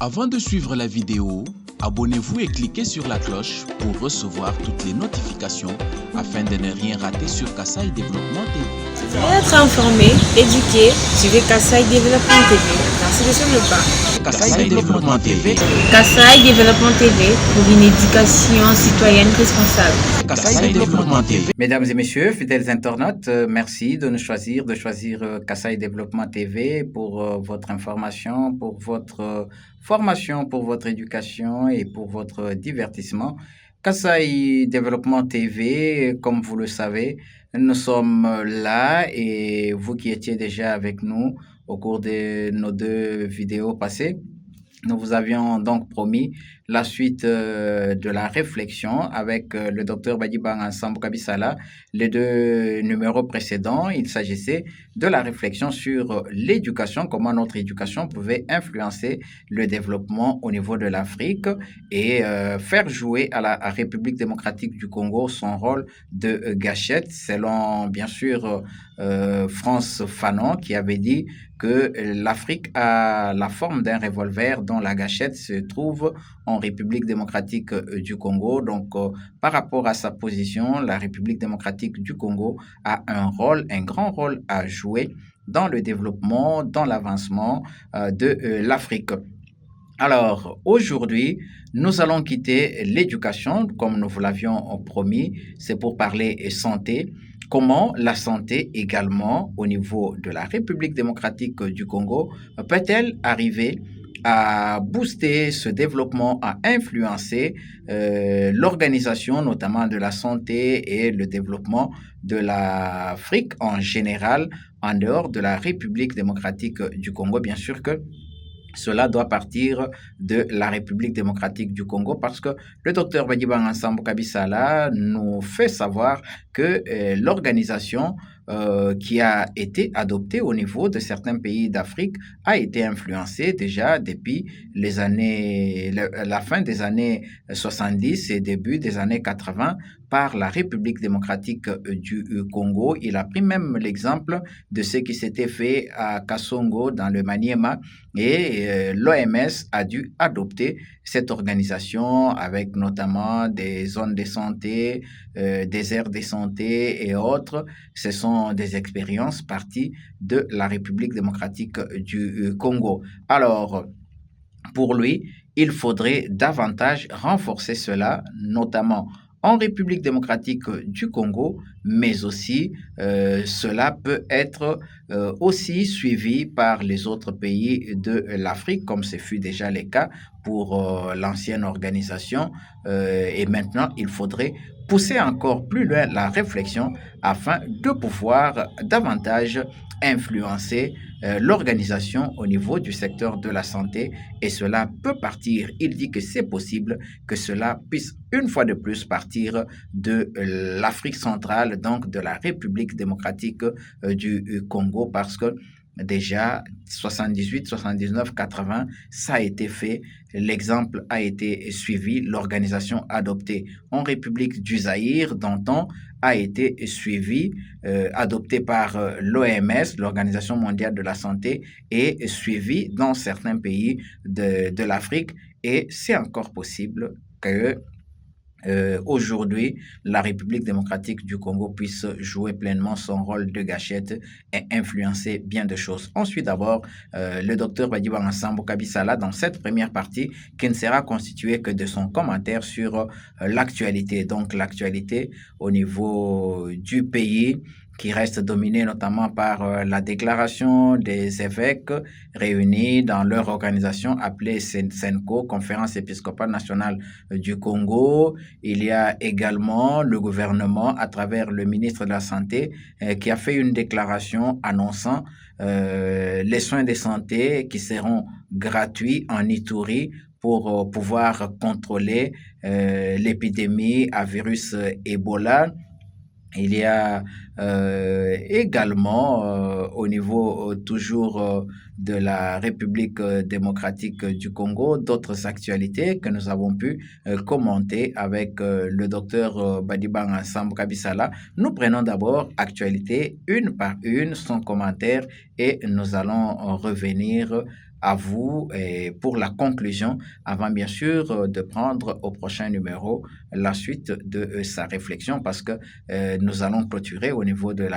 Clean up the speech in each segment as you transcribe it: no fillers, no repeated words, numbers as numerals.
Avant de suivre la vidéo, abonnez-vous et cliquez sur la cloche pour recevoir toutes les notifications afin de ne rien rater sur Kassaï Développement TV. Pour être informé, éduqué, suivez Kassaï Développement TV. Merci de suivre le pas. Kassaï Développement TV. Kassaï Développement TV pour une éducation citoyenne responsable. Kassaï Développement TV. Mesdames et messieurs, fidèles internautes, merci de nous choisir, Kassaï Développement TV pour votre information, pour votre formation, pour votre éducation et pour votre divertissement. Kassaï Développement TV, comme vous le savez, nous sommes là et vous qui étiez déjà avec nous au cours de nos 2 vidéos passées, nous vous avions donc promis la suite de la réflexion avec le docteur Badibanga Sambou Kabisala. Les 2 numéros précédents, il s'agissait de la réflexion sur l'éducation, comment notre éducation pouvait influencer le développement au niveau de l'Afrique et faire jouer à la République démocratique du Congo son rôle de gâchette, selon bien sûr France Fanon qui avait dit que l'Afrique a la forme d'un revolver dont la gâchette se trouve en République démocratique du Congo. Donc, par rapport à sa position, la République démocratique du Congo a un grand rôle à jouer dans le développement, dans l'avancement de l'Afrique. Alors, aujourd'hui, nous allons quitter l'éducation, comme nous vous l'avions promis, c'est pour parler santé. Comment la santé également, au niveau de la République démocratique du Congo, peut-elle arriver à booster ce développement, à influencer l'organisation notamment de la santé et le développement de l'Afrique en général, en dehors de la République démocratique du Congo. Bien sûr que cela doit partir de la République démocratique du Congo parce que le docteur Badibanga Sambou Kabisala nous fait savoir que l'organisation qui a été adoptée au niveau de certains pays d'Afrique a été influencée déjà depuis la fin des années 70 et début des années 80 par la République démocratique du Congo. Il a pris même l'exemple de ce qui s'était fait à Kasongo dans le Maniema et l'OMS a dû adopter cette organisation avec notamment des zones de santé, des aires de santé et autres. Ce sont des expériences parties de la République démocratique du Congo. Alors, pour lui, il faudrait davantage renforcer cela, notamment en République démocratique du Congo, mais aussi cela peut être aussi suivi par les autres pays de l'Afrique, comme ce fut déjà le cas pour l'ancienne organisation. Et maintenant, il faudrait pousser encore plus loin la réflexion afin de pouvoir davantage influencer l'organisation au niveau du secteur de la santé et cela peut partir, il dit que c'est possible que cela puisse une fois de plus partir de l'Afrique centrale, donc de la République démocratique du Congo parce que déjà 78, 79, 80, ça a été fait, l'exemple a été suivi, l'organisation adoptée en République du Zaïre d'antan a été suivi, adopté par l'OMS, l'Organisation mondiale de la santé, et suivi dans certains pays de l'Afrique. Et c'est encore possible que aujourd'hui, la République démocratique du Congo puisse jouer pleinement son rôle de gâchette et influencer bien de choses. Ensuite, d'abord, le docteur Badibanga Sambou Kabisala, dans cette première partie, qui ne sera constituée que de son commentaire sur l'actualité. Donc, l'actualité au niveau du pays, qui reste dominé notamment par la déclaration des évêques réunis dans leur organisation appelée SENCO, Conférence épiscopale nationale du Congo. Il y a également le gouvernement à travers le ministre de la Santé qui a fait une déclaration annonçant les soins de santé qui seront gratuits en Ituri pour pouvoir contrôler l'épidémie à virus Ebola. Il y a également au niveau toujours de la République démocratique du Congo d'autres actualités que nous avons pu commenter avec le docteur Badibanga Sambou Kabisala. Nous prenons d'abord actualité une par une, sans commentaire, et nous allons revenir à vous pour la conclusion, avant bien sûr de prendre au prochain numéro la suite de sa réflexion, parce que nous allons clôturer au niveau de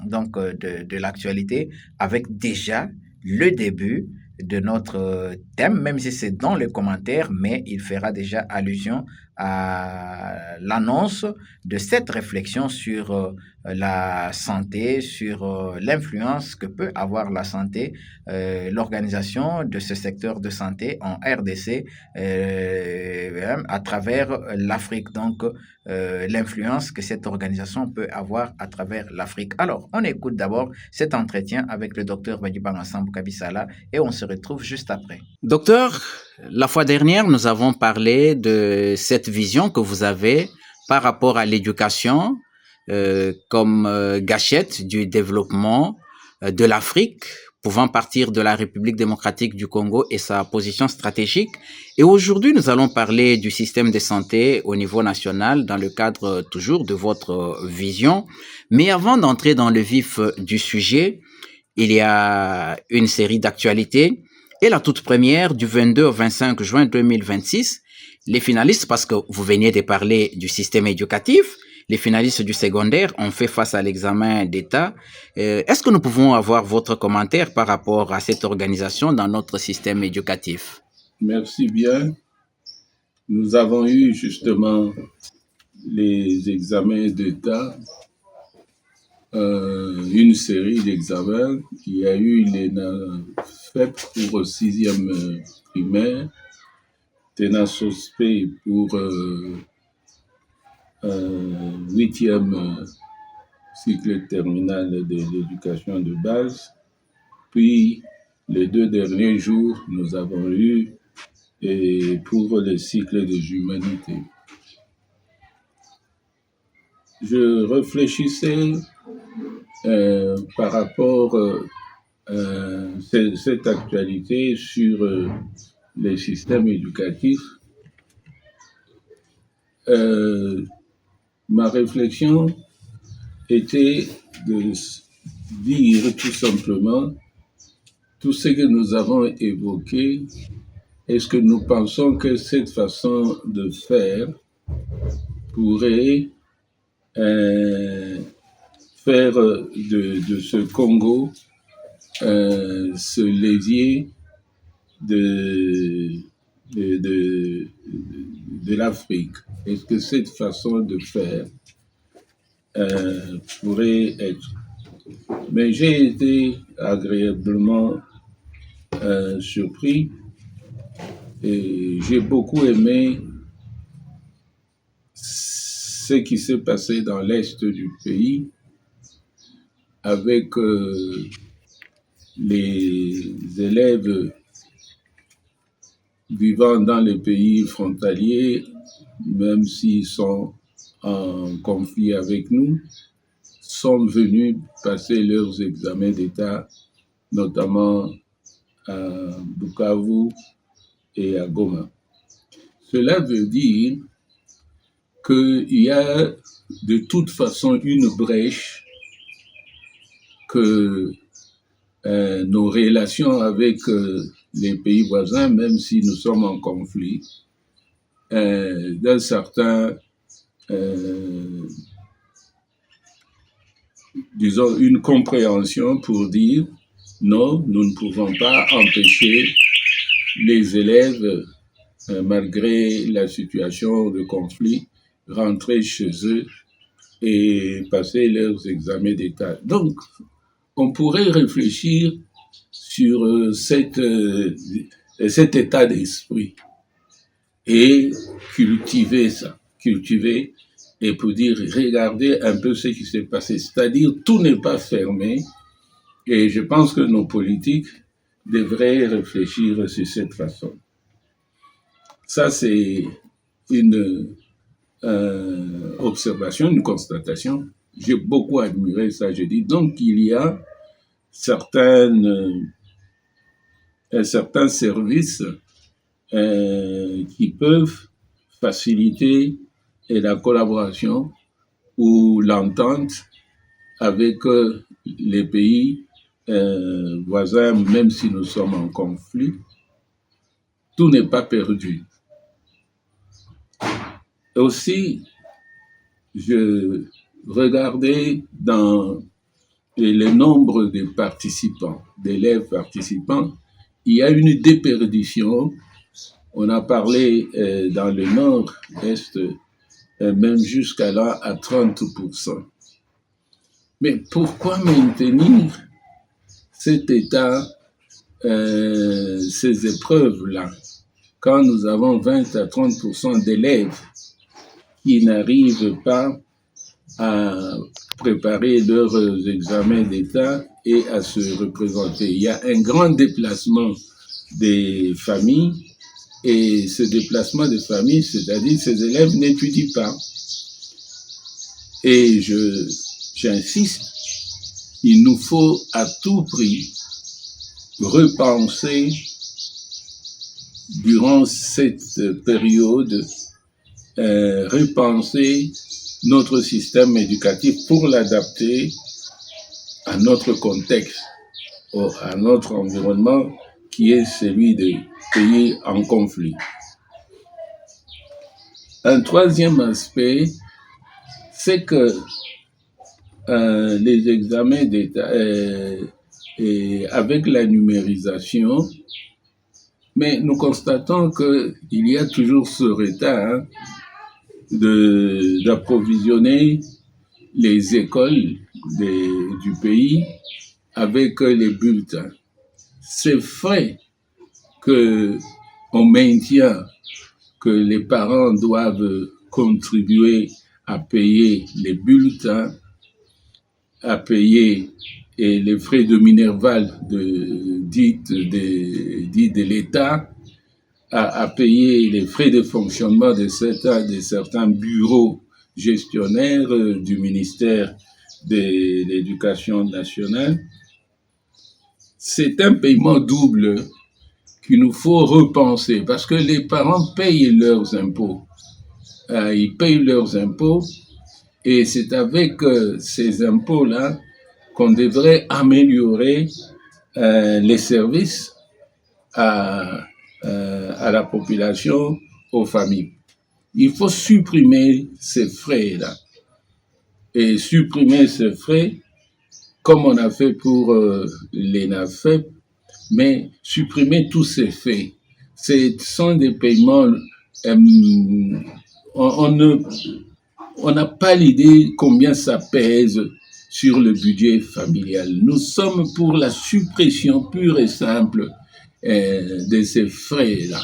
de l'actualité avec déjà le début de notre thème, même si c'est dans les commentaires, mais il fera déjà allusion à l'annonce de cette réflexion sur la santé, sur l'influence que peut avoir la santé, l'organisation de ce secteur de santé en RDC à travers l'Afrique. Donc, l'influence que cette organisation peut avoir à travers l'Afrique. Alors, on écoute d'abord cet entretien avec le docteur Badibanga Sambou Kabisala et on se retrouve juste après. Docteur, la fois dernière, nous avons parlé de cette vision que vous avez par rapport à l'éducation comme gâchette du développement de l'Afrique, pouvant partir de la République démocratique du Congo et sa position stratégique. Et aujourd'hui, nous allons parler du système de santé au niveau national dans le cadre toujours de votre vision. Mais avant d'entrer dans le vif du sujet, il y a une série d'actualités. Et la toute première, du 22 au 25 juin 2026, les finalistes, parce que vous veniez de parler du système éducatif, les finalistes du secondaire ont fait face à l'examen d'État. Est-ce que nous pouvons avoir votre commentaire par rapport à cette organisation dans notre système éducatif? Merci bien. Nous avons eu justement les examens d'État, une série d'examens. Il y a eu l'ENAFEP pour 6e primaire, TENA-SOSPE pour 8e cycle terminal de l'éducation de base. Puis, les 2 derniers jours, nous avons eu pour le cycle des humanités. Je réfléchissais par rapport à cette actualité sur les systèmes éducatifs. Ma réflexion était de dire tout simplement tout ce que nous avons évoqué. Est-ce que nous pensons que cette façon de faire pourrait faire de ce Congo ce levier de l'Afrique? Est-ce que cette façon de faire pourrait être? Mais j'ai été agréablement surpris et j'ai beaucoup aimé ce qui s'est passé dans l'est du pays avec les élèves vivant dans les pays frontaliers, même s'ils sont en conflit avec nous, sont venus passer leurs examens d'État, notamment à Bukavu et à Goma. Cela veut dire qu'il y a de toute façon une brèche que nos relations avec les pays voisins, même si nous sommes en conflit, d'un certain, disons, une compréhension pour dire non, nous ne pouvons pas empêcher les élèves, malgré la situation de conflit, rentrer chez eux et passer leurs examens d'État. Donc, on pourrait réfléchir sur cet état d'esprit et cultiver et pour dire, regardez un peu ce qui s'est passé. C'est-à-dire, tout n'est pas fermé et je pense que nos politiques devraient réfléchir sur cette façon. Ça, c'est une observation, une constatation. J'ai beaucoup admiré ça, je dis. Donc, il y a certains services qui peuvent faciliter la collaboration ou l'entente avec les pays voisins, même si nous sommes en conflit, tout n'est pas perdu. Aussi, je regardais dans le nombre de participants, d'élèves participants, il y a une déperdition. On a parlé dans le nord-est, même jusqu'à là, à 30%. Mais pourquoi maintenir cet état, ces épreuves-là, quand nous avons 20 à 30% d'élèves qui n'arrivent pas à préparer leurs examens d'État et à se représenter. Il y a un grand déplacement des familles et ce déplacement des familles, c'est-à-dire ces élèves n'étudient pas. Et j'insiste, il nous faut à tout prix repenser durant cette période, repenser notre système éducatif pour l'adapter à notre contexte, à notre environnement qui est celui des pays en conflit. Un troisième aspect, c'est que les examens d'État, avec la numérisation, mais nous constatons qu'il y a toujours ce retard d'approvisionner les écoles du pays avec les bulletins. C'est vrai qu'on maintient que les parents doivent contribuer à payer les bulletins, à payer les frais de Minerval dits de l'État, à payer les frais de fonctionnement de certains bureaux gestionnaires du ministère de l'Éducation nationale. C'est un paiement double qu'il nous faut repenser parce que les parents payent leurs impôts. Ils payent leurs impôts et c'est avec ces impôts-là qu'on devrait améliorer les services à la population, aux familles. Il faut supprimer ces frais-là. Et supprimer ces frais, comme on a fait pour l'ENAFEP, mais supprimer tous ces frais. Ce sont des paiements, on n'a pas l'idée combien ça pèse sur le budget familial. Nous sommes pour la suppression pure et simple de ces frais-là,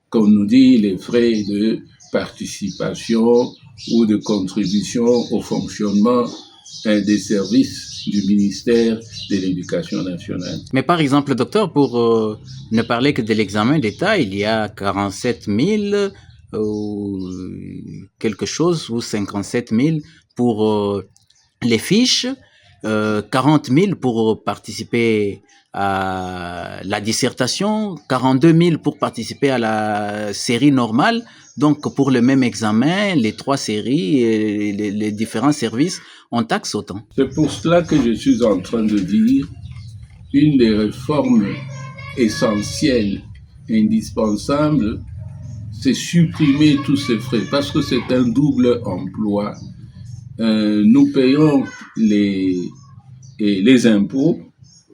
comme nous dit les frais de participation ou de contribution au fonctionnement des services du ministère de l'Éducation nationale. Mais par exemple, docteur, pour ne parler que de l'examen d'État, il y a 47 000 ou quelque chose, ou 57 000 pour les fiches, 40 000 pour participer à la dissertation, 42 000 pour participer à la série normale. Donc, pour le même examen, les trois séries et les différents services, on taxe autant. C'est pour cela que je suis en train de dire une des réformes essentielles, indispensables, c'est supprimer tous ces frais parce que c'est un double emploi. Nous payons les impôts,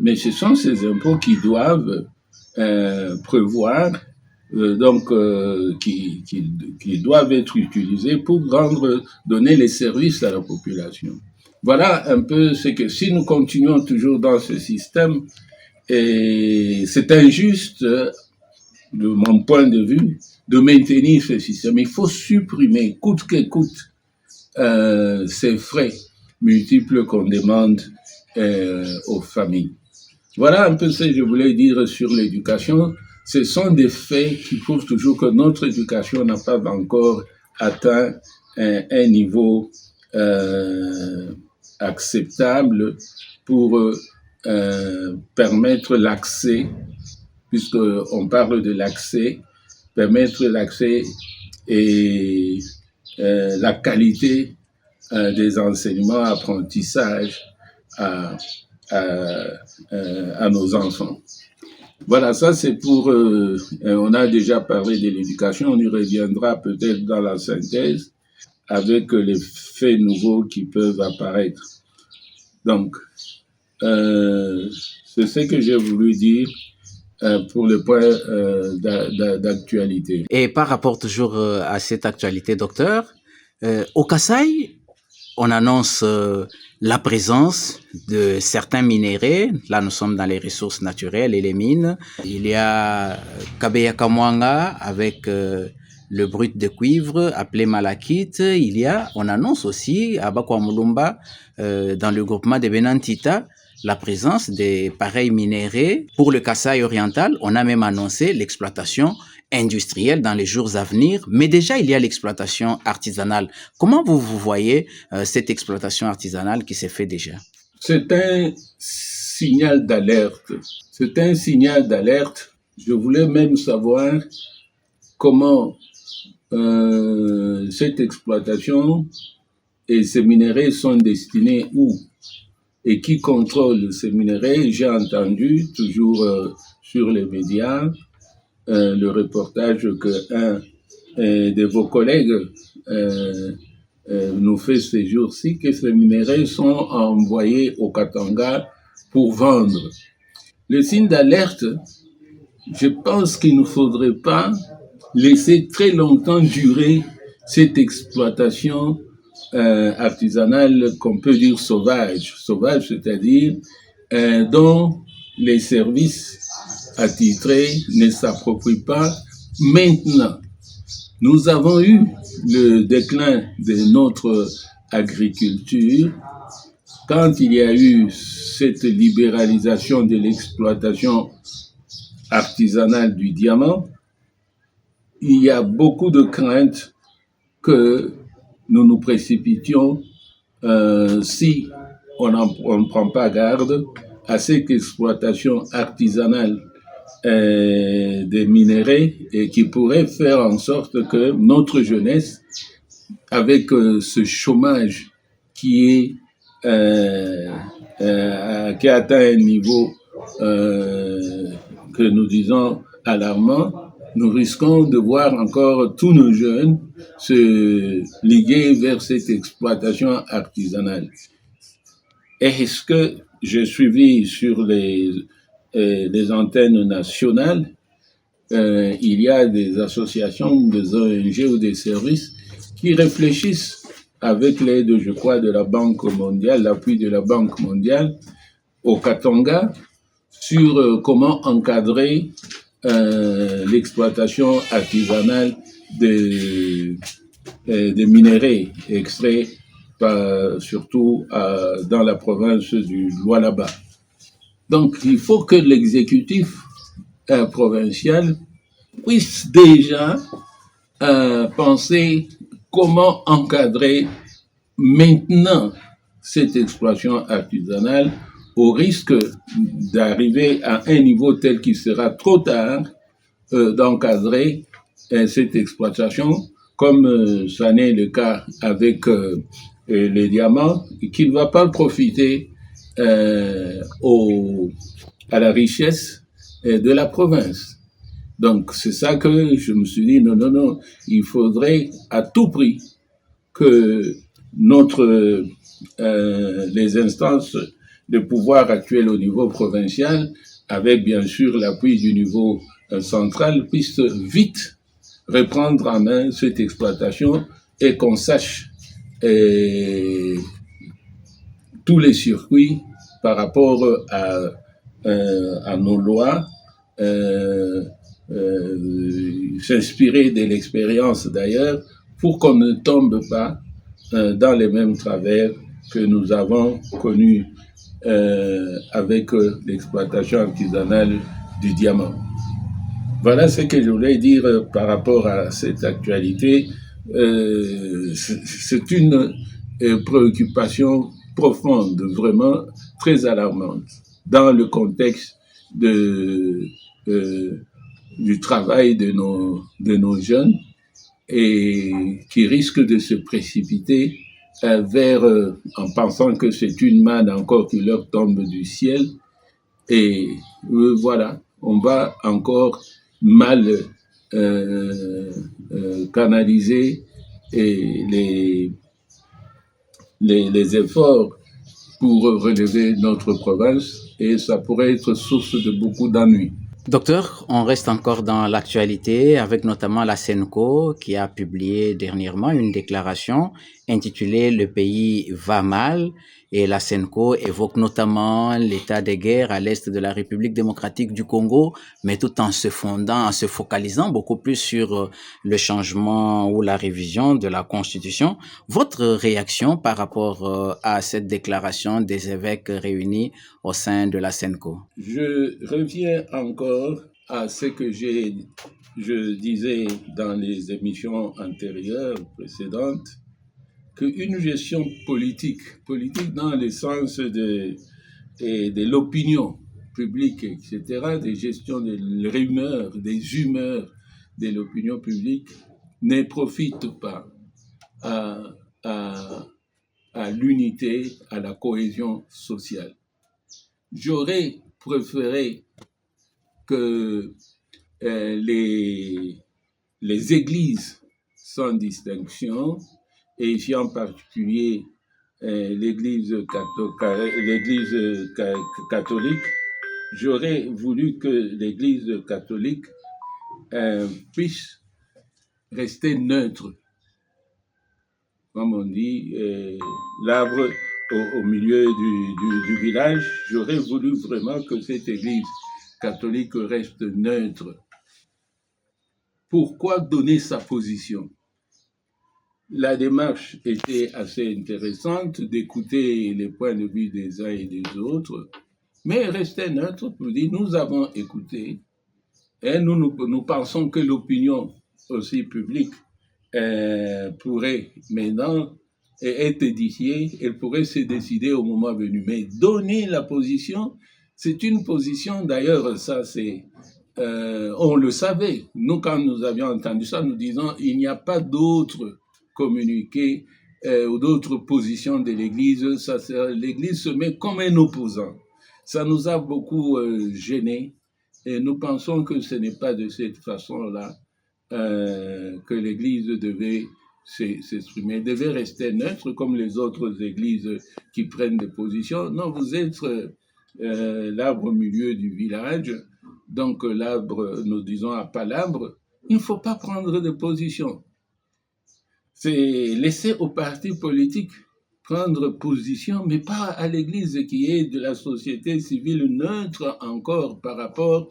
mais ce sont ces impôts qui doivent prévoir, qui doivent être utilisés pour donner les services à la population. Voilà un peu ce que, si nous continuons toujours dans ce système, et c'est injuste, de mon point de vue, de maintenir ce système. Il faut supprimer, coûte que coûte, ces frais multiples qu'on demande aux familles. Voilà un peu ce que je voulais dire sur l'éducation. Ce sont des faits qui prouvent toujours que notre éducation n'a pas encore atteint un niveau acceptable pour permettre l'accès, puisqu'on parle de l'accès, permettre l'accès et la qualité des enseignements, apprentissages à à nos enfants. Voilà, ça c'est pour... on a déjà parlé de l'éducation, on y reviendra peut-être dans la synthèse avec les faits nouveaux qui peuvent apparaître. Donc, c'est ce que j'ai voulu dire pour le point d'actualité. Et par rapport toujours à cette actualité, docteur, au Kasaï, on annonce la présence de certains minéraux. Là, nous sommes dans les ressources naturelles et les mines. Il y a Kabeya Kamwanga avec le brut de cuivre appelé malachite. On annonce aussi à Bakwamulumba, dans le groupement de Benantita, la présence des pareils minéraux. Pour le Kasaï oriental, on a même annoncé l'exploitation industrielle dans les jours à venir, mais déjà il y a l'exploitation artisanale. Comment vous voyez cette exploitation artisanale qui s'est fait déjà? C'est un signal d'alerte. C'est un signal d'alerte. Je voulais même savoir comment cette exploitation et ces minéraux sont destinés où et qui contrôle ces minéraux. J'ai entendu toujours sur les médias le reportage que un de vos collègues nous fait ces jours-ci, que ces minéraux sont envoyés au Katanga pour vendre. Le signe d'alerte, je pense qu'il ne faudrait pas laisser très longtemps durer cette exploitation artisanale qu'on peut dire sauvage. Sauvage, c'est-à-dire dont les services attitrés ne s'approprient pas. Maintenant, nous avons eu le déclin de notre agriculture quand il y a eu cette libéralisation de l'exploitation artisanale du diamant. Il y a beaucoup de craintes que nous nous précipitions si on ne prend pas garde à cette exploitation artisanale des minéraux et qui pourrait faire en sorte que notre jeunesse, avec ce chômage qui a atteint un niveau que nous disons alarmant, nous risquons de voir encore tous nos jeunes se liguer vers cette exploitation artisanale. Est-ce que j'ai suivi sur les antennes nationales, il y a des associations, des ONG ou des services qui réfléchissent avec l'aide, je crois, de la Banque mondiale, l'appui de la Banque mondiale au Katanga, sur comment encadrer l'exploitation artisanale des minéraux extraits surtout dans la province du Lualaba. Donc, il faut que l'exécutif provincial puisse déjà penser comment encadrer maintenant cette exploitation artisanale au risque d'arriver à un niveau tel qu'il sera trop tard d'encadrer cette exploitation, comme ça n'est le cas avec les diamants, qui ne va pas profiter à la richesse de la province. Donc, c'est ça que je me suis dit, non, il faudrait à tout prix que les instances de pouvoir actuelles au niveau provincial, avec bien sûr l'appui du niveau central, puissent vite reprendre en main cette exploitation et qu'on sache tous les circuits par rapport à nos lois, s'inspirer de l'expérience d'ailleurs pour qu'on ne tombe pas dans les mêmes travers que nous avons connus avec l'exploitation artisanale du diamant. Voilà ce que je voulais dire par rapport à cette actualité. C'est une préoccupation profonde, vraiment très alarmante, dans le contexte du travail de nos jeunes et qui risque de se précipiter en pensant que c'est une manne encore qui leur tombe du ciel. Et voilà, on va encore mal canaliser et les efforts pour relever notre province, et ça pourrait être source de beaucoup d'ennuis. Docteur, on reste encore dans l'actualité avec notamment la SENCO qui a publié dernièrement une déclaration intitulée Le pays va mal, et la SENCO évoque notamment l'état de guerre à l'est de la République démocratique du Congo, mais tout en se focalisant beaucoup plus sur le changement ou la révision de la Constitution. Votre réaction par rapport à cette déclaration des évêques réunis au sein de la SENCO? Je reviens encore à ce que je disais dans les émissions antérieures, précédentes, qu'une gestion politique dans le sens de l'opinion publique, etc., des gestions des rumeurs, des humeurs de l'opinion publique, ne profite pas à l'unité, à la cohésion sociale. J'aurais préféré que les églises sans distinction, et ici en particulier l'église catholique, j'aurais voulu que l'église catholique puisse rester neutre. Comme on dit, l'arbre au milieu du village, j'aurais voulu vraiment que cette église catholique reste neutre. Pourquoi donner sa position? La démarche était assez intéressante d'écouter les points de vue des uns et des autres, mais rester neutre pour dire nous avons écouté et nous pensons que l'opinion aussi publique pourrait maintenant être édifiée, elle pourrait se décider au moment venu. Mais donner la position, c'est une position, d'ailleurs, ça c'est, on le savait. Nous, quand nous avions entendu ça, nous disons il n'y a pas d'autres communiqués ou d'autres positions de l'Église. L'Église se met comme un opposant. Ça nous a beaucoup gênés et nous pensons que ce n'est pas de cette façon-là que l'Église devait s'exprimer, devait rester neutre comme les autres églises qui prennent des positions. Non, vous êtes l'arbre au milieu du village, donc l'arbre, nous disons à palabre, il ne faut pas prendre de position. C'est laisser aux partis politiques prendre position, mais pas à l'Église qui est de la société civile neutre encore par rapport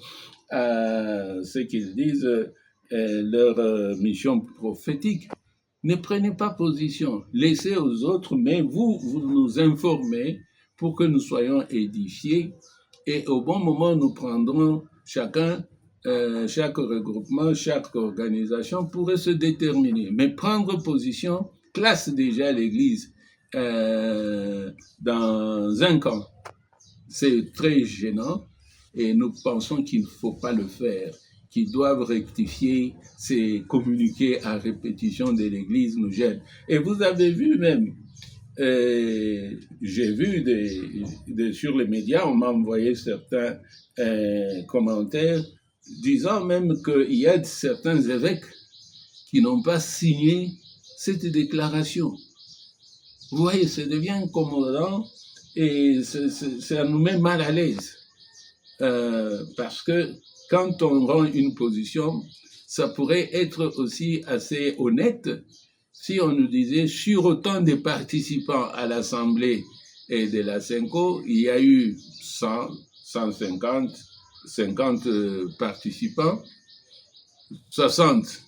à ce qu'ils disent leur mission prophétique. Ne prenez pas position, laissez aux autres, mais vous nous informez pour que nous soyons édifiés et au bon moment nous prendrons chacun, chaque regroupement, chaque organisation pourrait se déterminer. Mais prendre position classe déjà l'Église dans un camp. C'est très gênant et nous pensons qu'il ne faut pas le faire, qu'ils doivent rectifier ces communiqués à répétition de l'Église nous gênent. Et vous avez vu même, j'ai vu sur les médias, on m'a envoyé certains commentaires disant même qu'il y a certains évêques qui n'ont pas signé cette déclaration. Vous voyez, ça devient incommodant et ça nous met mal à l'aise. Parce que quand on rend une position, ça pourrait être aussi assez honnête si on nous disait sur autant de participants à l'Assemblée et de la SENCO, il y a eu 100, 150, 50 participants, 60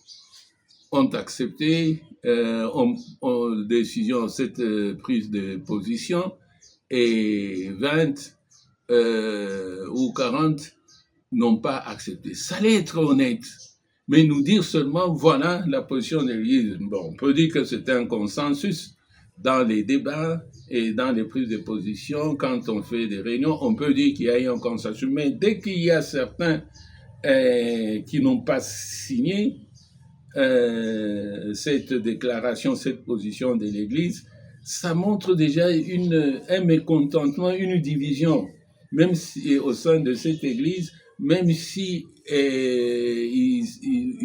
ont accepté cette prise de position et 20 ou 40 n'ont pas accepté. Ça allait être honnête, mais nous dire seulement voilà la position de l'Église. Bon, on peut dire que c'est un consensus dans les débats et dans les prises de position. Quand on fait des réunions, on peut dire qu'il y a eu un consensus, mais dès qu'il y a certains qui n'ont pas signé cette déclaration, cette position de l'Église, ça montre déjà un mécontentement, une division, même si au sein de cette Église, même si ils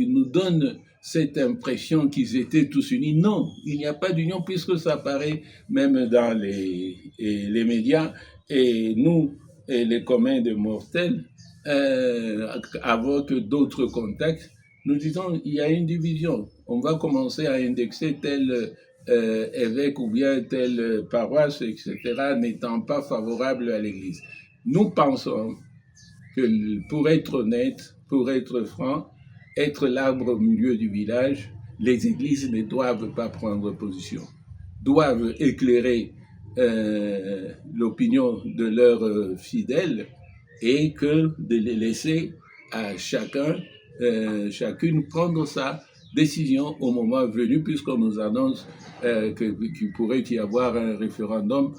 nous donnent cette impression qu'ils étaient tous unis. Non, il n'y a pas d'union puisque ça apparaît même dans les médias et nous, et les communs des mortels, avec d'autres contacts, nous disons il y a une division. On va commencer à indexer tel évêque ou bien telle paroisse, etc., n'étant pas favorable à l'Église. Nous pensons que pour être honnête, pour être franc, être l'arbre au milieu du village, les églises ne doivent pas prendre position, doivent éclairer l'opinion de leurs fidèles et que de les laisser à chacune prendre sa décision au moment venu, puisqu'on nous annonce qu'il pourrait y avoir un référendum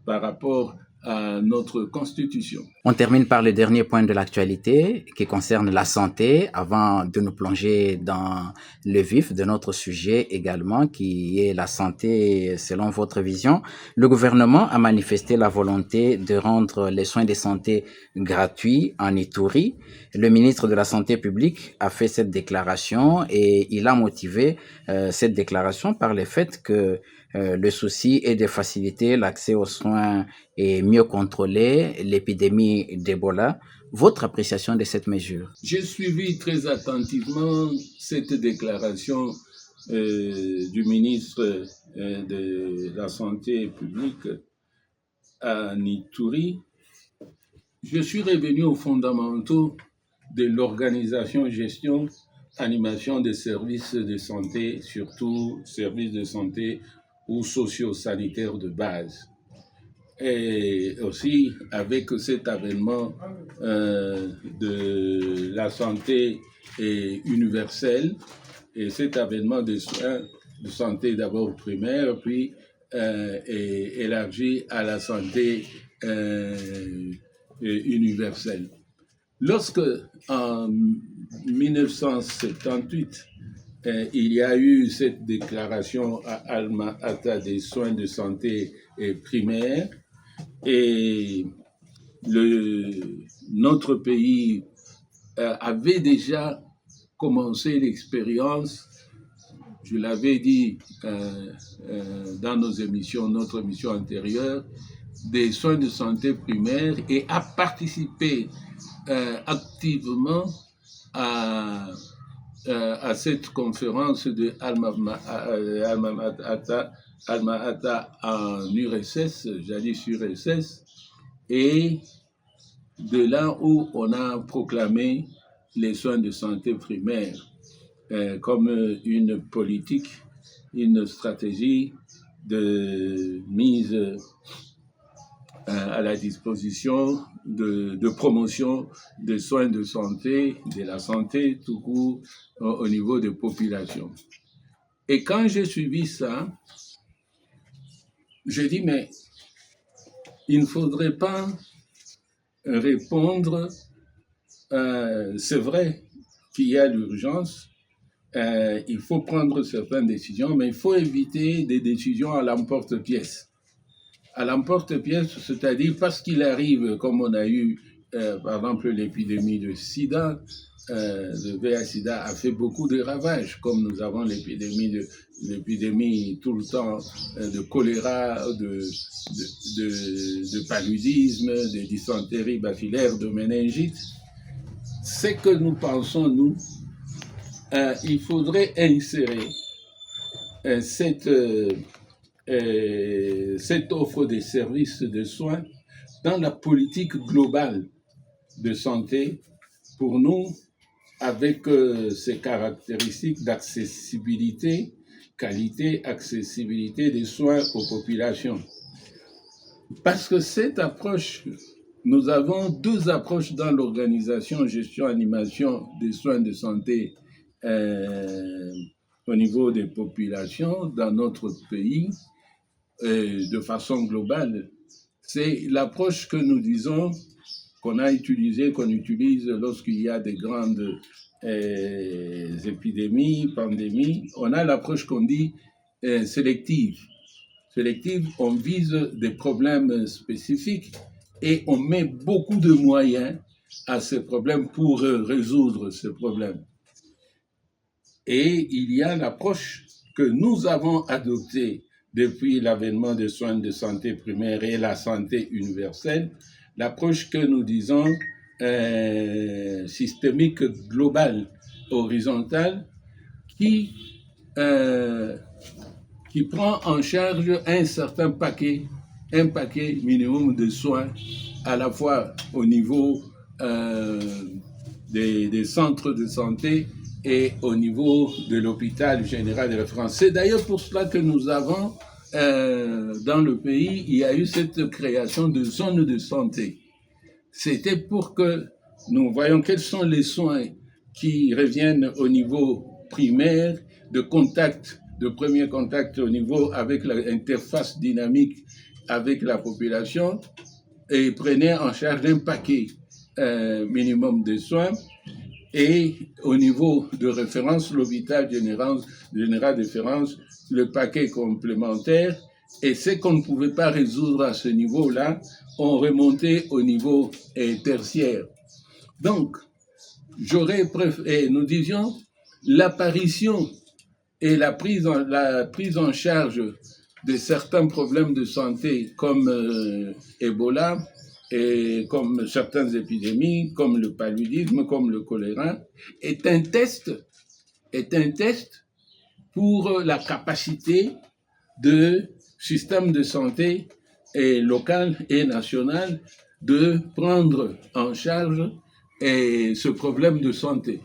par rapport à notre Constitution. On termine par le dernier point de l'actualité qui concerne la santé avant de nous plonger dans le vif de notre sujet également qui est la santé selon votre vision. Le gouvernement a manifesté la volonté de rendre les soins de santé gratuits en Ituri. Le ministre de la Santé publique a fait cette déclaration et il a motivé cette déclaration par le fait que le souci est de faciliter l'accès aux soins et mieux contrôler l'épidémie d'Ebola. Votre appréciation de cette mesure? J'ai suivi très attentivement cette déclaration du ministre de la Santé publique à Ituri. Je suis revenu aux fondamentaux de l'organisation, gestion, animation des services de santé, surtout services de santé ou socio-sanitaires de base. Et aussi avec cet avènement de la santé universelle et cet avènement des soins de santé d'abord primaire, puis élargi à la santé universelle. Lorsque, en 1978, il y a eu cette déclaration à Alma-Ata des soins de santé primaires et notre pays avait déjà commencé l'expérience, je l'avais dit dans notre émission antérieure, des soins de santé primaires et a participé activement à cette conférence de Alma-Ata en URSS, jadis URSS, et de là où on a proclamé les soins de santé primaires comme une politique, une stratégie de mise à la disposition de promotion des soins de santé, de la santé tout court au niveau des populations. Et quand j'ai suivi ça, j'ai dit, mais il ne faudrait pas répondre, c'est vrai qu'il y a l'urgence, il faut prendre certaines décisions, mais il faut éviter des décisions à l'emporte-pièce. À l'emporte-pièce, c'est-à-dire parce qu'il arrive, comme on a eu, par exemple, l'épidémie de sida, le VIH-Sida a fait beaucoup de ravages, comme nous avons l'épidémie tout le temps de choléra, de paludisme, de dysenterie bacillaire, de méningite. C'est que nous pensons, nous, il faudrait insérer cette offre de services de soins dans la politique globale de santé pour nous, avec ces caractéristiques d'accessibilité, qualité, accessibilité des soins aux populations. Parce que cette approche, nous avons deux approches dans l'organisation, gestion, animation des soins de santé au niveau des populations dans notre pays, de façon globale. C'est l'approche que nous disons qu'on utilise lorsqu'il y a des grandes épidémies, pandémies. On a l'approche qu'on dit sélective. sélective, on vise des problèmes spécifiques et on met beaucoup de moyens à ces problèmes pour résoudre ces problèmes. Et il y a l'approche que nous avons adoptée depuis l'avènement des soins de santé primaire et la santé universelle, l'approche que nous disons systémique, globale, horizontale, qui prend en charge un certain paquet minimum de soins, à la fois au niveau des centres de santé et au niveau de l'hôpital général de référence. C'est d'ailleurs pour cela que nous avons, dans le pays, il y a eu cette création de zones de santé. C'était pour que nous voyions quels sont les soins qui reviennent au niveau primaire, de premier contact au niveau avec l'interface dynamique avec la population, et prenaient en charge un paquet minimum de soins. Et au niveau de référence, l'hôpital général de référence, le paquet complémentaire. Et ce qu'on ne pouvait pas résoudre à ce niveau-là, on remontait au niveau tertiaire. Donc, nous disions, l'apparition et la prise en charge de certains problèmes de santé comme Ebola, et comme certaines épidémies, comme le paludisme, comme le choléra, est un test pour la capacité de système de santé local et national de prendre en charge ce problème de santé.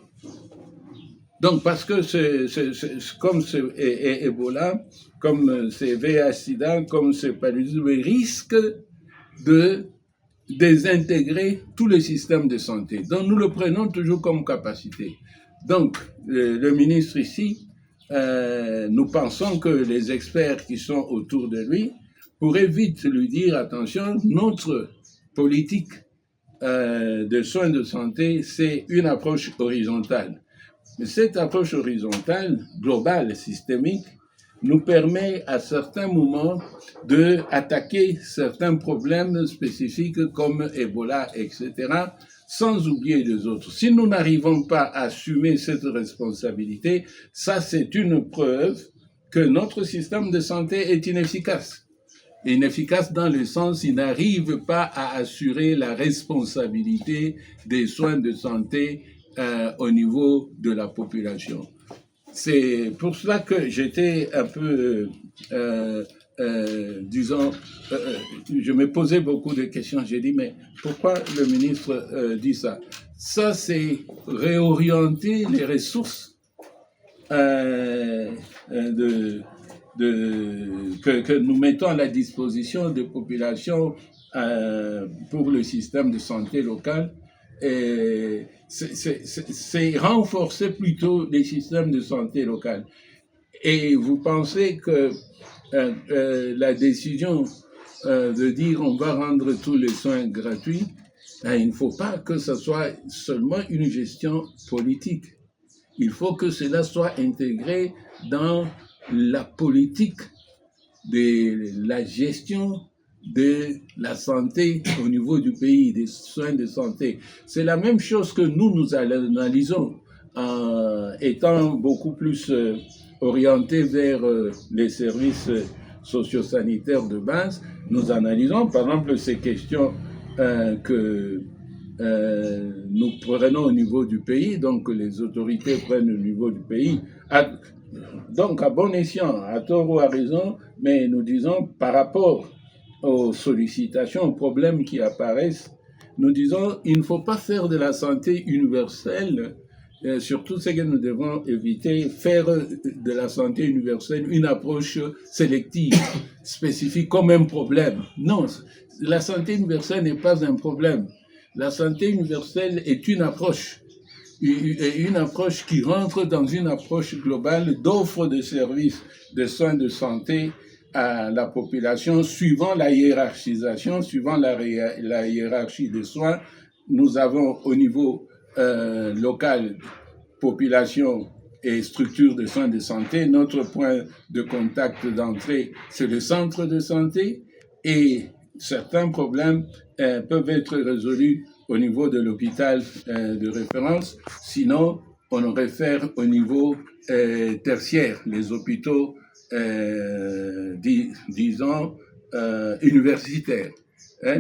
Donc, parce que comme c'est Ebola, comme c'est VIH-Sida, comme c'est paludisme, risque de désintégrer tous les systèmes de santé. Donc, nous le prenons toujours comme capacité. Donc, le ministre ici, nous pensons que les experts qui sont autour de lui pourraient vite lui dire, attention, notre politique de soins de santé, c'est une approche horizontale. Mais cette approche horizontale, globale, systémique, nous permet à certains moments d'attaquer certains problèmes spécifiques comme Ebola, etc., sans oublier les autres. Si nous n'arrivons pas à assumer cette responsabilité, ça c'est une preuve que notre système de santé est inefficace. Inefficace dans le sens il n'arrive pas à assurer la responsabilité des soins de santé au niveau de la population. C'est pour cela que j'étais un peu, je me posais beaucoup de questions. J'ai dit, mais pourquoi le ministre dit ça? Ça, c'est réorienter les ressources que nous mettons à la disposition des populations pour le système de santé local. Et c'est renforcer plutôt les systèmes de santé local. Et vous pensez que la décision de dire on va rendre tous les soins gratuits, il ne faut pas que ce soit seulement une gestion politique. Il faut que cela soit intégré dans la politique de la gestion de la santé au niveau du pays, des soins de santé. C'est la même chose que nous analysons en étant beaucoup plus orientés vers les services sociosanitaires de base. Nous analysons, par exemple, ces questions que nous prenons au niveau du pays, donc que les autorités prennent au niveau du pays. Donc, à bon escient, à tort ou à raison, mais nous disons par rapport aux sollicitations, aux problèmes qui apparaissent, nous disons il ne faut pas faire de la santé universelle, surtout ce que nous devons éviter, faire de la santé universelle une approche sélective, spécifique comme un problème. Non, la santé universelle n'est pas un problème. La santé universelle est une approche qui rentre dans une approche globale d'offre de services de soins de santé à la population, suivant la hiérarchisation, suivant la hiérarchie des soins. Nous avons au niveau local, population et structures de soins de santé. Notre point de contact d'entrée, c'est le centre de santé et certains problèmes peuvent être résolus au niveau de l'hôpital de référence. Sinon, on en réfère au niveau tertiaire, les hôpitaux, disons, universitaires.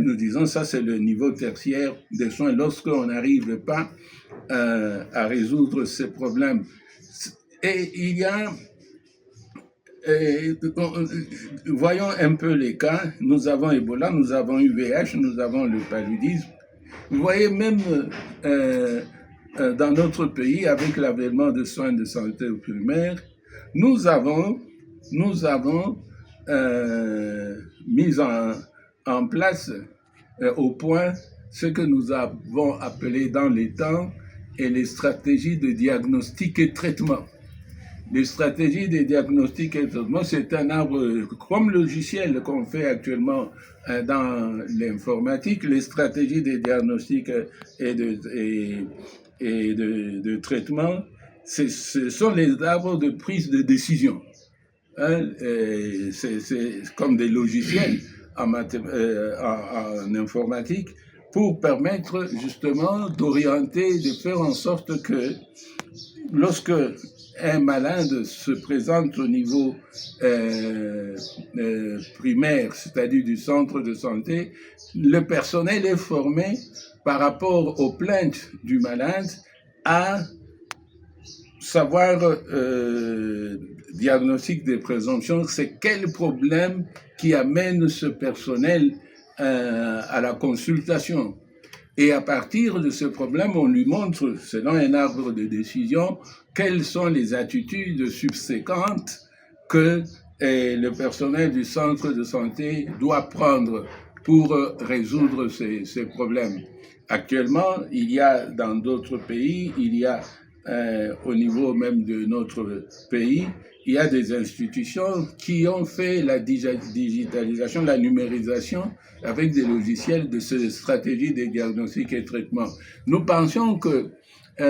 Nous disons ça, c'est le niveau tertiaire des soins lorsqu'on n'arrive pas à résoudre ces problèmes. Et il y a, voyons un peu les cas, nous avons Ebola, nous avons eu VIH, nous avons le paludisme. Vous voyez, même dans notre pays, avec l'avènement de soins de santé primaire, nous avons mis en place au point ce que nous avons appelé dans les temps et les stratégies de diagnostic et traitement. Les stratégies de diagnostic et traitement, c'est un arbre comme logiciel qu'on fait actuellement dans l'informatique. Les stratégies de diagnostic et de traitement, ce sont les arbres de prise de décision. C'est comme des logiciels en informatique pour permettre justement d'orienter, de faire en sorte que lorsque un malade se présente au niveau primaire, c'est-à-dire du centre de santé, le personnel est formé par rapport aux plaintes du malade à savoir diagnostic des présomptions, c'est quel problème qui amène ce personnel à la consultation. Et à partir de ce problème, on lui montre, selon un arbre de décision, quelles sont les attitudes subséquentes que le personnel du centre de santé doit prendre pour résoudre ces problèmes. Actuellement, il y a dans d'autres pays, il y a au niveau même de notre pays, il y a des institutions qui ont fait la digitalisation, la numérisation avec des logiciels de ces stratégies de diagnostic et traitement. Nous pensions que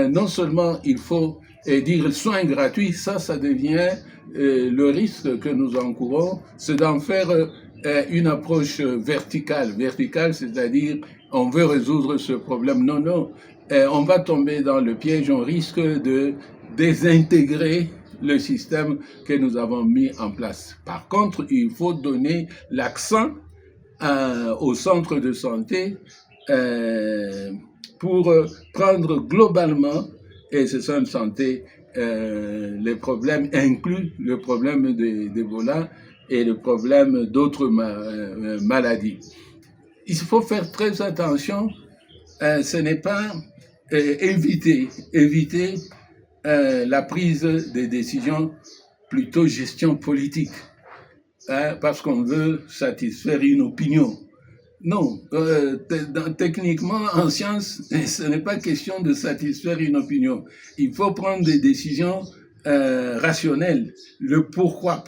non seulement il faut dire soins gratuits, ça devient le risque que nous encourons, c'est d'en faire une approche verticale. Verticale, c'est-à-dire on veut résoudre ce problème. Non, on va tomber dans le piège, on risque de désintégrer le système que nous avons mis en place. Par contre, il faut donner l'accent au centre de santé pour prendre globalement, et ce centre de santé, les problèmes incluent le problème d'Ebola et le problème d'autres maladies. Il faut faire très attention, ce n'est pas éviter la prise des décisions, plutôt gestion politique, parce qu'on veut satisfaire une opinion. Non, techniquement, en science, ce n'est pas question de satisfaire une opinion. Il faut prendre des décisions rationnelles. Le pourquoi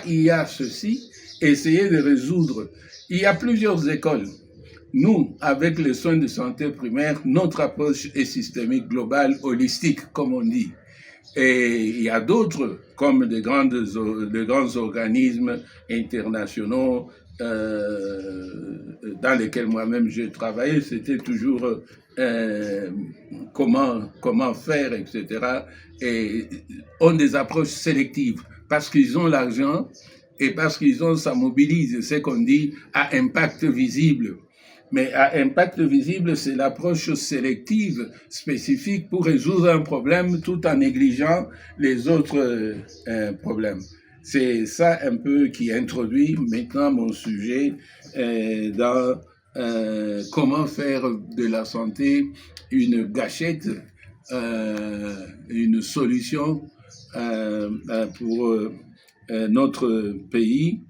il y a ceci, essayer de résoudre. Il y a plusieurs écoles. Nous, avec les soins de santé primaire, notre approche est systémique, globale, holistique, comme on dit. Et il y a d'autres, comme de grands organismes internationaux dans lesquels moi-même j'ai travaillé, c'était toujours comment faire, etc. Et ont des approches sélectives parce qu'ils ont l'argent et parce ça mobilise, c'est qu'on dit à impact visible. Mais à impact visible, c'est l'approche sélective spécifique pour résoudre un problème tout en négligeant les autres problèmes. C'est ça un peu qui introduit maintenant mon sujet dans comment faire de la santé une gâchette, une solution pour notre pays,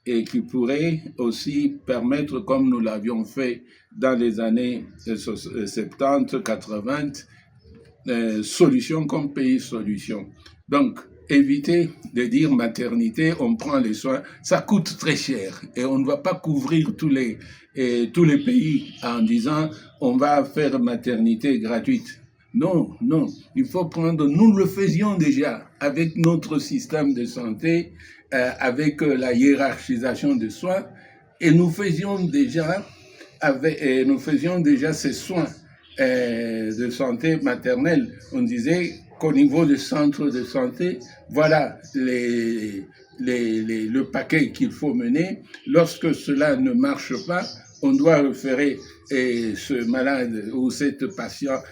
et qui pourrait aussi permettre, comme nous l'avions fait dans les années 70, 80, solution comme pays solution. Donc, éviter de dire maternité, on prend les soins, ça coûte très cher et on ne va pas couvrir tous les pays en disant on va faire maternité gratuite. Non, non. Il faut prendre, nous le faisions déjà avec notre système de santé, avec la hiérarchisation des soins, et nous faisions déjà ces soins de santé maternelle. On disait qu'au niveau des centres de santé, voilà le paquet qu'il faut mener. Lorsque cela ne marche pas, on doit référer ce malade ou cette patiente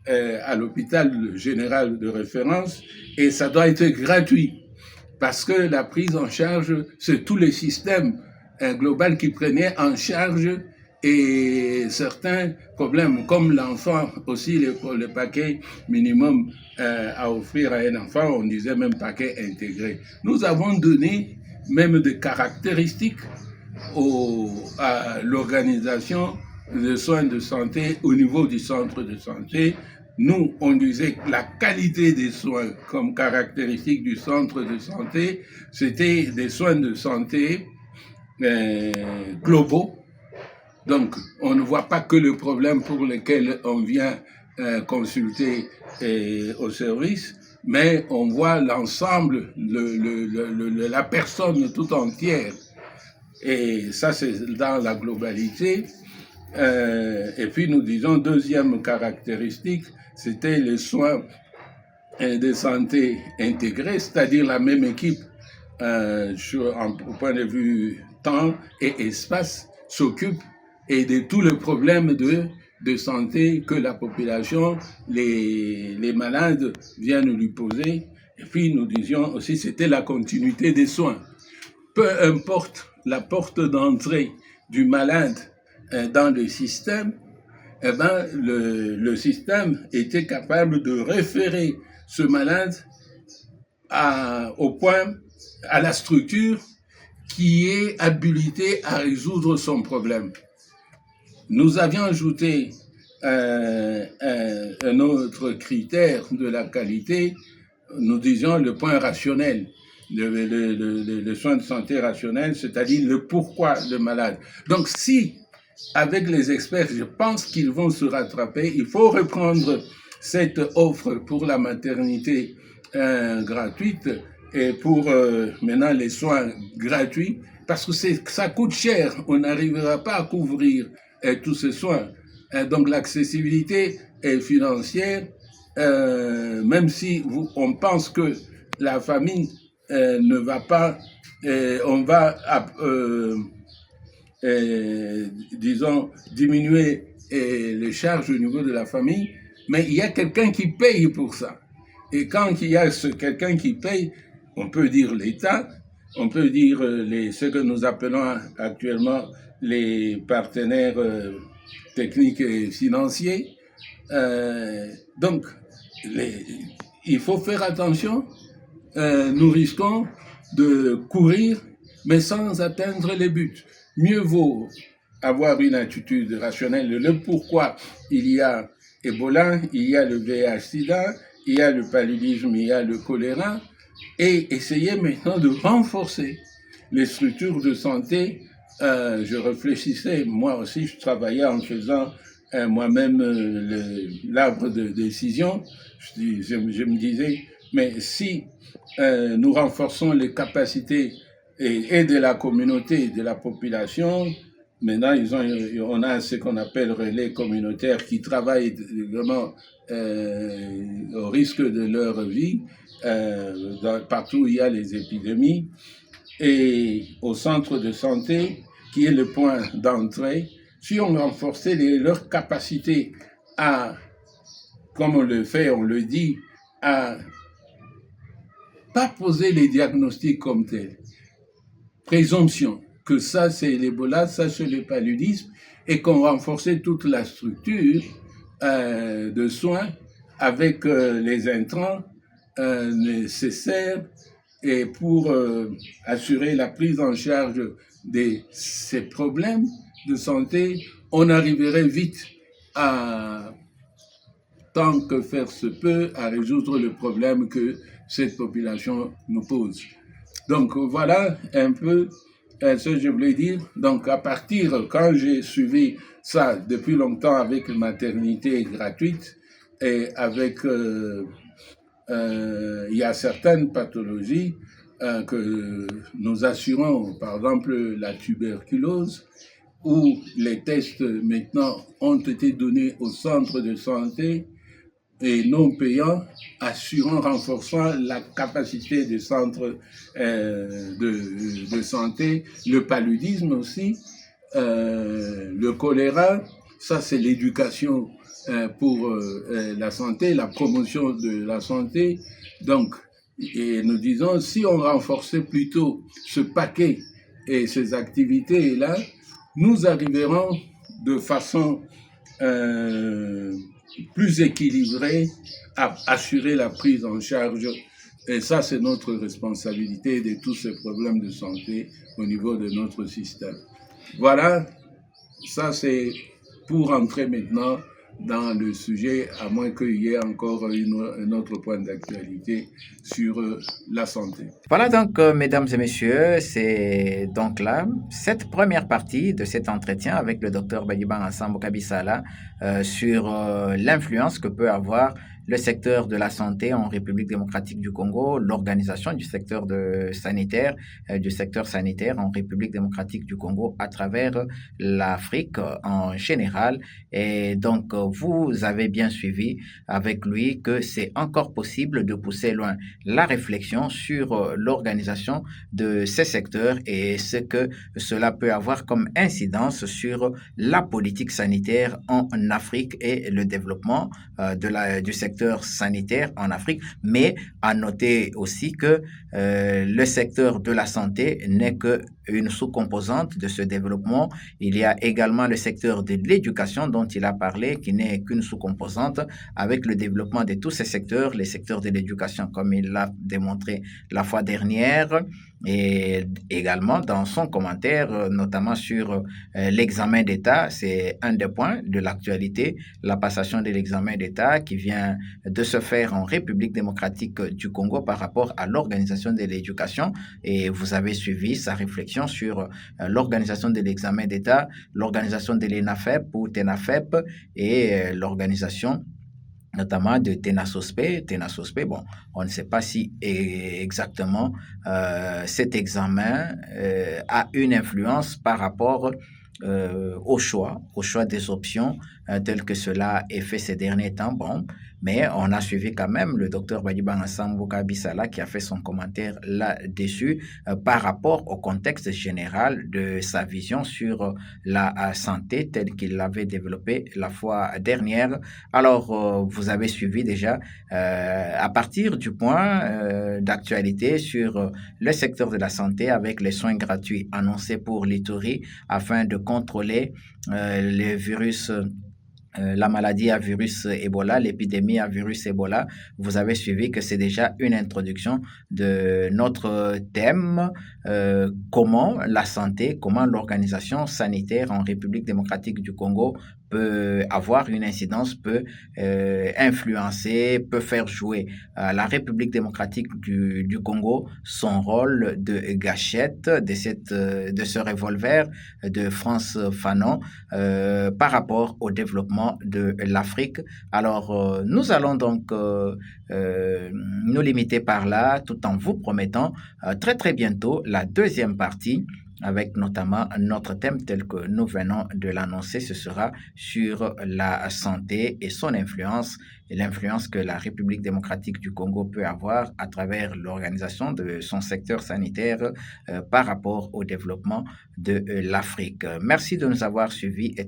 à l'hôpital général de référence, et ça doit être gratuit parce que la prise en charge, c'est tous les systèmes global qui prenaient en charge et certains problèmes, comme l'enfant aussi, le paquet minimum à offrir à un enfant, on disait même paquet intégré. Nous avons donné même des caractéristiques à l'organisation de soins de santé au niveau du centre de santé. Nous, on disait que la qualité des soins comme caractéristique du centre de santé, c'était des soins de santé globaux. Donc, on ne voit pas que le problème pour lequel on vient consulter au service, mais on voit l'ensemble, la personne tout entière. Et ça, c'est dans la globalité. Et puis, nous disons, deuxième caractéristique, c'était les soins de santé intégrés, c'est-à-dire la même équipe, au point de vue temps et espace, s'occupe et de tous les problèmes de santé que la population, les malades viennent lui poser. Et puis, nous disions aussi, c'était la continuité des soins. Peu importe la porte d'entrée du malade dans le système, eh ben, le système était capable de référer ce malade à la structure qui est habilitée à résoudre son problème. Nous avions ajouté un autre critère de la qualité, nous disions le point rationnel, le soin de santé rationnel, c'est-à-dire le pourquoi le malade. Donc si, avec les experts, je pense qu'ils vont se rattraper, il faut reprendre cette offre pour la maternité gratuite et pour maintenant les soins gratuits, parce que ça coûte cher, on n'arrivera pas à couvrir tous ces soins. Donc l'accessibilité est financière, même si on pense que la famille ne va pas, on va, disons, diminuer les charges au niveau de la famille, mais il y a quelqu'un qui paye pour ça. Et quand il y a quelqu'un qui paye, on peut dire l'État, on peut dire ce que nous appelons actuellement les partenaires techniques et financiers. Donc, il faut faire attention. Nous risquons de courir, mais sans atteindre les buts. Mieux vaut avoir une attitude rationnelle. Le pourquoi il y a Ebola, il y a le VIH-Sida, il y a le paludisme, il y a le choléra, et essayer maintenant de renforcer les structures de santé. Je réfléchissais, moi aussi, je travaillais en faisant moi-même l'arbre de décision. Je me disais, mais si nous renforçons les capacités et de la communauté, de la population, maintenant on a ce qu'on appelle relais communautaires qui travaillent vraiment au risque de leur vie, partout où il y a les épidémies, et au centre de santé, qui est le point d'entrée. Si on renforçait leurs capacités à, comme on le fait, on le dit, à pas poser les diagnostics comme tels, présomption que ça c'est l'Ebola, ça c'est le paludisme, et qu'on renforçait toute la structure de soins avec les intrants nécessaires et pour assurer la prise en charge de ces problèmes de santé, on arriverait vite à, tant que faire se peut, à résoudre le problème que cette population nous pose. Donc voilà un peu ce que je voulais dire. Donc à partir, quand j'ai suivi ça depuis longtemps avec une maternité gratuite, et avec il y a certaines pathologies que nous assurons, par exemple la tuberculose, où les tests maintenant ont été donnés aux centres de santé et non payants, renforçant la capacité des centres de santé, le paludisme aussi, le choléra, ça c'est l'éducation pour la santé, la promotion de la santé. Donc, et nous disons, si on renforçait plutôt ce paquet et ces activités-là, nous arriverons de façon plus équilibrée à assurer la prise en charge. Et ça, c'est notre responsabilité de tous ces problèmes de santé au niveau de notre système. Voilà, ça c'est pour entrer maintenant dans le sujet, à moins qu'il y ait encore un autre point d'actualité sur la santé. Voilà donc, mesdames et messieurs, c'est donc là, cette première partie de cet entretien avec le docteur Badibanga Ansambou Kabisala sur l'influence que peut avoir le secteur de la santé en République démocratique du Congo, l'organisation du secteur sanitaire en République démocratique du Congo à travers l'Afrique en général. Et donc, vous avez bien suivi avec lui que c'est encore possible de pousser loin la réflexion sur l'organisation de ces secteurs et ce que cela peut avoir comme incidence sur la politique sanitaire en Afrique et le développement du secteur sanitaire en Afrique, mais à noter aussi que le secteur de la santé n'est qu'une sous-composante de ce développement. Il y a également le secteur de l'éducation dont il a parlé, qui n'est qu'une sous-composante. Avec le développement de tous ces secteurs, les secteurs de l'éducation, comme il l'a démontré la fois dernière, et également dans son commentaire, notamment sur l'examen d'État, c'est un des points de l'actualité, la passation de l'examen d'État qui vient de se faire en République démocratique du Congo par rapport à l'organisation de l'éducation. Et vous avez suivi sa réflexion sur l'organisation de l'examen d'État, l'organisation de l'ENAFEP ou TENAFEP et l'organisation notamment de TENASOSPE. TENASOSPE, bon, on ne sait pas si exactement cet examen a une influence par rapport au choix des options tel que cela est fait ces derniers temps. Bon, mais on a suivi quand même le docteur Badibanga Ansambou Kabisala qui a fait son commentaire là-dessus par rapport au contexte général de sa vision sur la santé telle qu'il l'avait développée la fois dernière. Alors, vous avez suivi déjà à partir du point d'actualité sur le secteur de la santé avec les soins gratuits annoncés pour l'Ituri afin de contrôler le virus la maladie à virus Ebola, l'épidémie à virus Ebola. Vous avez suivi que c'est déjà une introduction de notre thème, comment la santé, comment l'organisation sanitaire en République démocratique du Congo peut avoir une incidence, peut influencer, peut faire jouer à la République démocratique du Congo son rôle de gâchette de ce revolver de France Fanon par rapport au développement de l'Afrique. Alors, nous allons donc nous limiter par là tout en vous promettant très très bientôt la deuxième partie avec notamment notre thème tel que nous venons de l'annoncer. Ce sera sur la santé et son influence et l'influence que la République démocratique du Congo peut avoir à travers l'organisation de son secteur sanitaire par rapport au développement de l'Afrique. Merci de nous avoir suivis et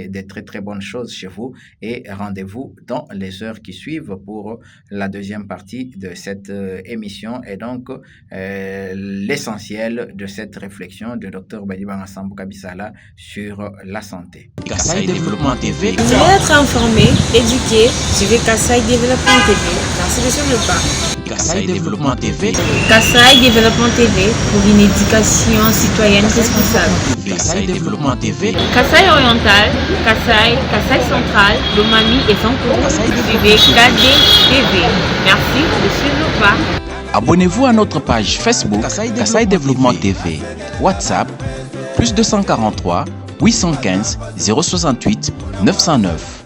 des très bonnes choses chez vous et rendez-vous dans les heures qui suivent pour la deuxième partie de cette émission et donc l'essentiel de cette réflexion de Dr Badibanga Ansambou Kabisala sur la santé. Kasaï Développement TV. Vous voulez être informé, éduqué, suivez Kasaï Développement TV. Merci de suivre le pas. Kasaï Développement TV. Kasaï Développement TV pour une éducation citoyenne responsable. Kasaï Développement TV. Kasaï Oriental, Kasaï Central, Lomami et Sankourou. Suivez KD TV. Merci de suivre le pas. Abonnez-vous à notre page Facebook Kasaï Développement TV. WhatsApp +243 815 068 909.